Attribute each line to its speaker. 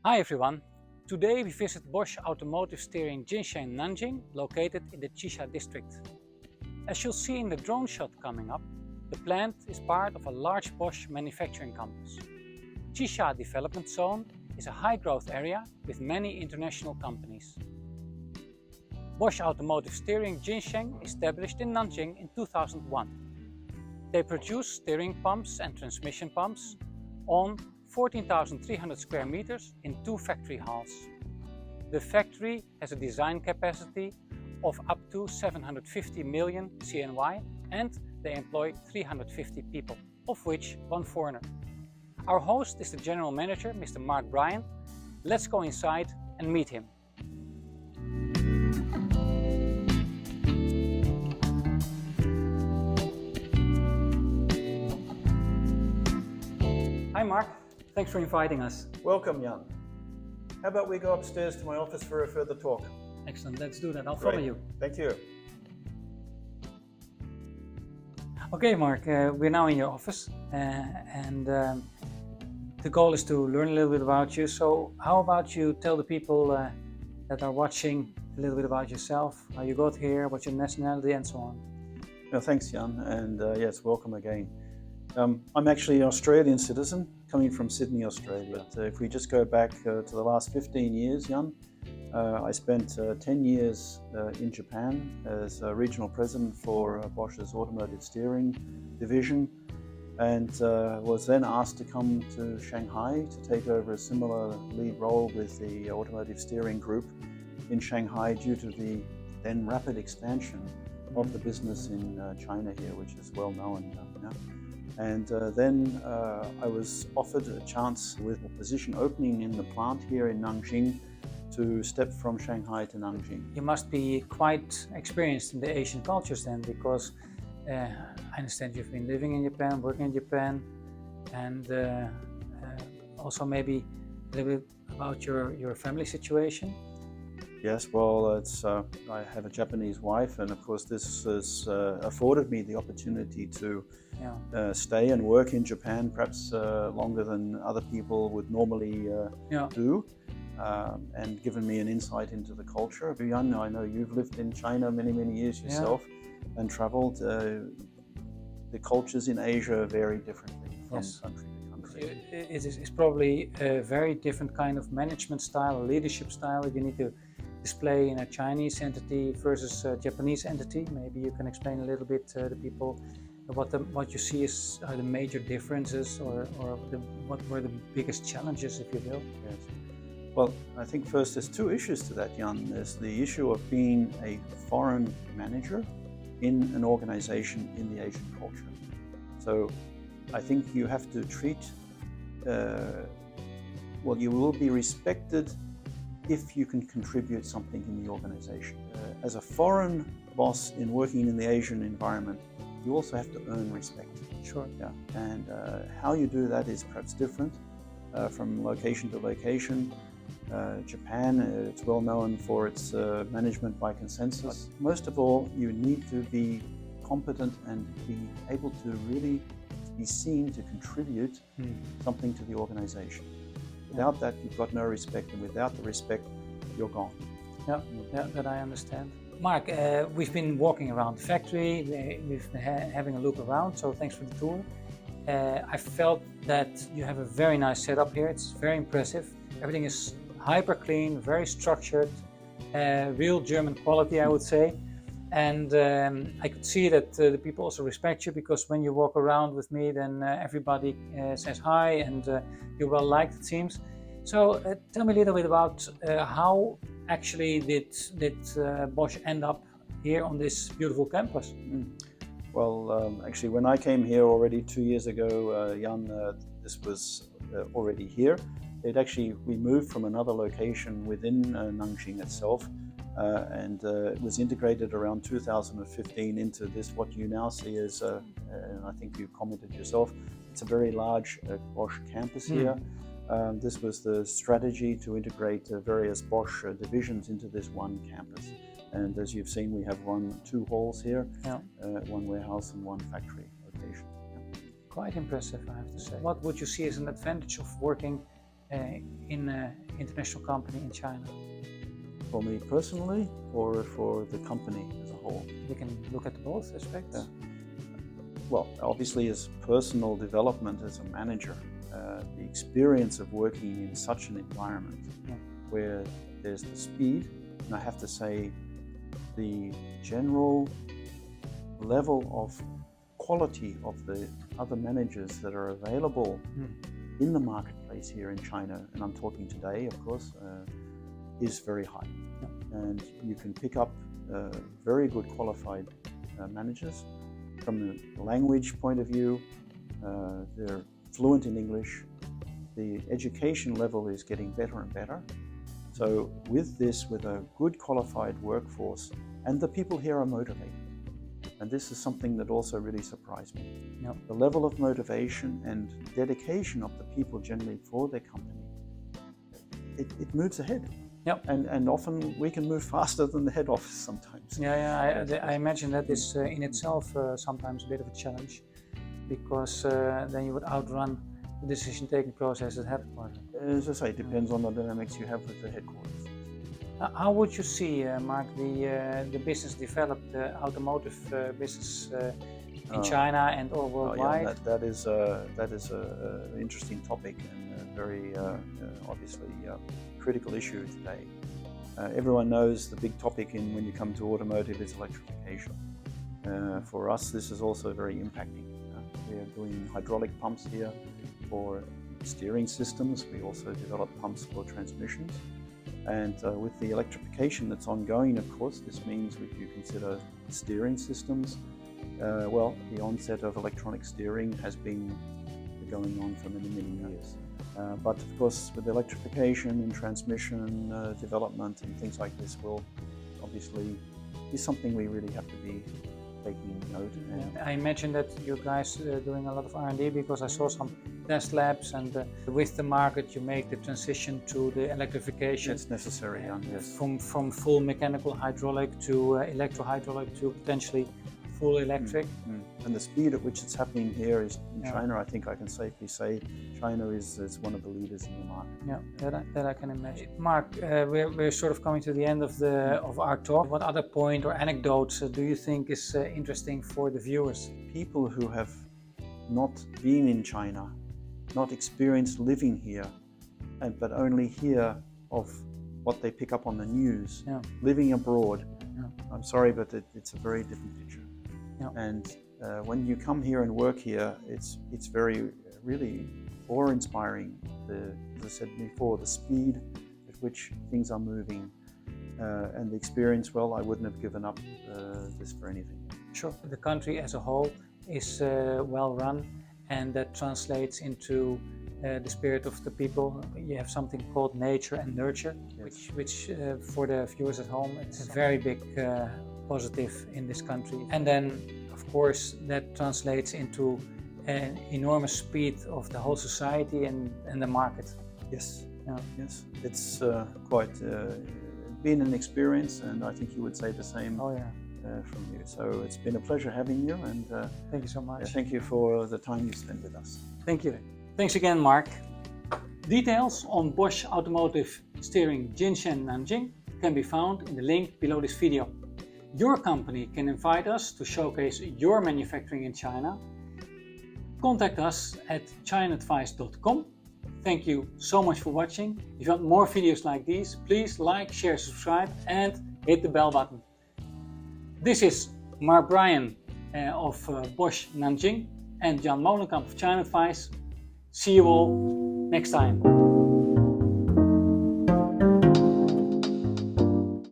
Speaker 1: Hi everyone! Today we visit Bosch Automotive Steering Jinshan Nanjing, located in the Qixia district. As you'll see in the drone shot coming up, the plant is part of a large Bosch manufacturing campus. Qixia Development Zone is a high-growth area with many international companies. Bosch Automotive Steering Jinshan established in Nanjing in 2001. They produce steering pumps and transmission pumps on 14,300 square meters in 2 factory halls. The factory has a design capacity of up to 750 million CNY and they employ 350 people, of which 1 foreigner. Our host is the General Manager, Mr. Mark Bryant. Let's go inside and meet him. Hi Mark. Thanks for inviting us.
Speaker 2: Welcome, Jan. How about we go upstairs to my office for a further talk?
Speaker 1: Excellent, let's do that. I'll follow you.
Speaker 2: Thank you.
Speaker 1: Okay, Mark, we're now in your office and the goal is to learn a little bit about you. So how about you tell the people that are watching a little bit about yourself, how you got here, what's your nationality and so on.
Speaker 2: Well, thanks, Jan, and yes, welcome again. I'm actually an Australian citizen coming from Sydney, Australia. So if we just go back to the last 15 years, Jan, I spent 10 years in Japan as a regional president for Bosch's Automotive Steering division and was then asked to come to Shanghai to take over a similar lead role with the Automotive Steering Group in Shanghai due to the then rapid expansion of the business in China here, which is well known. And then I was offered a chance with a position opening in the plant here in Nanjing to step from Shanghai to Nanjing.
Speaker 1: You must be quite experienced in the Asian cultures then, because I understand you've been living in Japan, working in Japan, and also maybe a little bit about your family situation.
Speaker 2: Yes, well, I have a Japanese wife, and of course this has afforded me the opportunity to stay and work in Japan, perhaps longer than other people would normally do, and given me an insight into the culture. Jan, I know you've lived in China many years yourself and traveled. The cultures in Asia vary differently from country to country.
Speaker 1: It's probably a very different kind of management style or leadership style if you need to display in a Chinese entity versus a Japanese entity. Maybe you can explain a little bit to the people what you see are the major differences or what were the biggest challenges, if you will.
Speaker 2: Yes. Well, I think first there's 2 issues to that, Jan. There's the issue of being a foreign manager in an organization in the Asian culture. So I think you have to treat, you will be respected if you can contribute something in the organization. As a foreign boss in working in the Asian environment, you also have to earn respect.
Speaker 1: Sure.
Speaker 2: Yeah. And how you do that is perhaps different from location to location. Japan, it's well known for its management by consensus. But most of all, you need to be competent and be able to really be seen to contribute something to the organization. Without that, you've got no respect, and without the respect, you're gone.
Speaker 1: Yeah, that I understand. Mark, we've been walking around the factory, we've been having a look around, so thanks for the tour. I felt that you have a very nice setup here. It's very impressive. Everything is hyper clean, very structured, real German quality, I would say. And I could see that the people also respect you, because when you walk around with me, then everybody says hi and you're well liked, it seems. So tell me a little bit about how actually did Bosch end up here on this beautiful campus?
Speaker 2: Well, actually, when I came here already 2 years ago, Jan, this was already here. We moved from another location within Nanjing itself. And it was integrated around 2015 into this, what you now see as, and I think you commented yourself, it's a very large Bosch campus here. This was the strategy to integrate various Bosch divisions into this one campus. And as you've seen, we have 2 halls here, 1 warehouse and 1 factory location.
Speaker 1: Quite impressive, I have to say. What would you see as an advantage of working in an international company in China?
Speaker 2: For me personally, or for the company as a whole?
Speaker 1: We can look at both aspects.
Speaker 2: Yeah. Well, obviously as personal development as a manager, the experience of working in such an environment where there's the speed, and I have to say the general level of quality of the other managers that are available in the marketplace here in China, and I'm talking today, of course, is very high. And you can pick up very good qualified managers. From a language point of view, they're fluent in English. The education level is getting better and better. So with this, with a good qualified workforce, and the people here are motivated. And this is something that also really surprised me.
Speaker 1: Yep.
Speaker 2: The level of motivation and dedication of the people generally for their company, it moves ahead.
Speaker 1: Yep.
Speaker 2: And often we can move faster than the head office sometimes.
Speaker 1: I imagine that is in itself sometimes a bit of a challenge, because then you would outrun the decision-taking process at headquarters.
Speaker 2: As I say, it depends on the dynamics you have with the headquarters.
Speaker 1: How would you see, Mark, the business develop, the automotive business in China and or worldwide?
Speaker 2: Yeah, that is an interesting topic and a very obviously critical issue today. Everyone knows the big topic when you come to automotive is electrification. For us, this is also very impacting. We are doing hydraulic pumps here for steering systems. We also develop pumps for transmissions. And with the electrification that's ongoing, of course, this means if you consider steering systems, well, the onset of electronic steering has been going on for many, many years. But of course, with electrification and transmission development and things like this will obviously is something we really have to be taking note.
Speaker 1: I imagine that you guys are doing a lot of R&D, because I saw some test labs, and with the market you make the transition to the electrification.
Speaker 2: It's necessary, yes.
Speaker 1: From full mechanical hydraulic to electro-hydraulic to potentially full electric.
Speaker 2: And the speed at which it's happening here is in China. I think I can safely say China is one of the leaders in the market.
Speaker 1: Yeah, that I can imagine. Mark, we're sort of coming to the end of our talk. What other point or anecdotes do you think is interesting for the viewers?
Speaker 2: People who have not been in China, not experienced living here, but only hear of what they pick up on the news, living abroad, I'm sorry, but it's a very different picture. And when you come here and work here, it's very really awe-inspiring. As I said before, the speed at which things are moving and the experience. Well, I wouldn't have given up this for anything.
Speaker 1: Sure. The country as a whole is well run, and that translates into the spirit of the people. You have something called nature and nurture, which for the viewers at home, it's a very big positive in this country. And then, of course, that translates into an enormous speed of the whole society and the market.
Speaker 2: Yes, yes, it's quite been an experience, and I think you would say the same. From you. So it's been a pleasure having you, and
Speaker 1: thank you so much.
Speaker 2: Thank you for the time you spent with us.
Speaker 1: Thank you. Thanks again, Mark. Details on Bosch Automotive steering Bosch Nanjing can be found in the link below this video. Your company can invite us to showcase your manufacturing in China. Contact us at chinaadvice.com. Thank you so much for watching. If you want more videos like these, please like, share, subscribe, and hit the bell button. This is Mark Bryan of Bosch Nanjing and Jan Molenkamp of China Advice. See you all next time.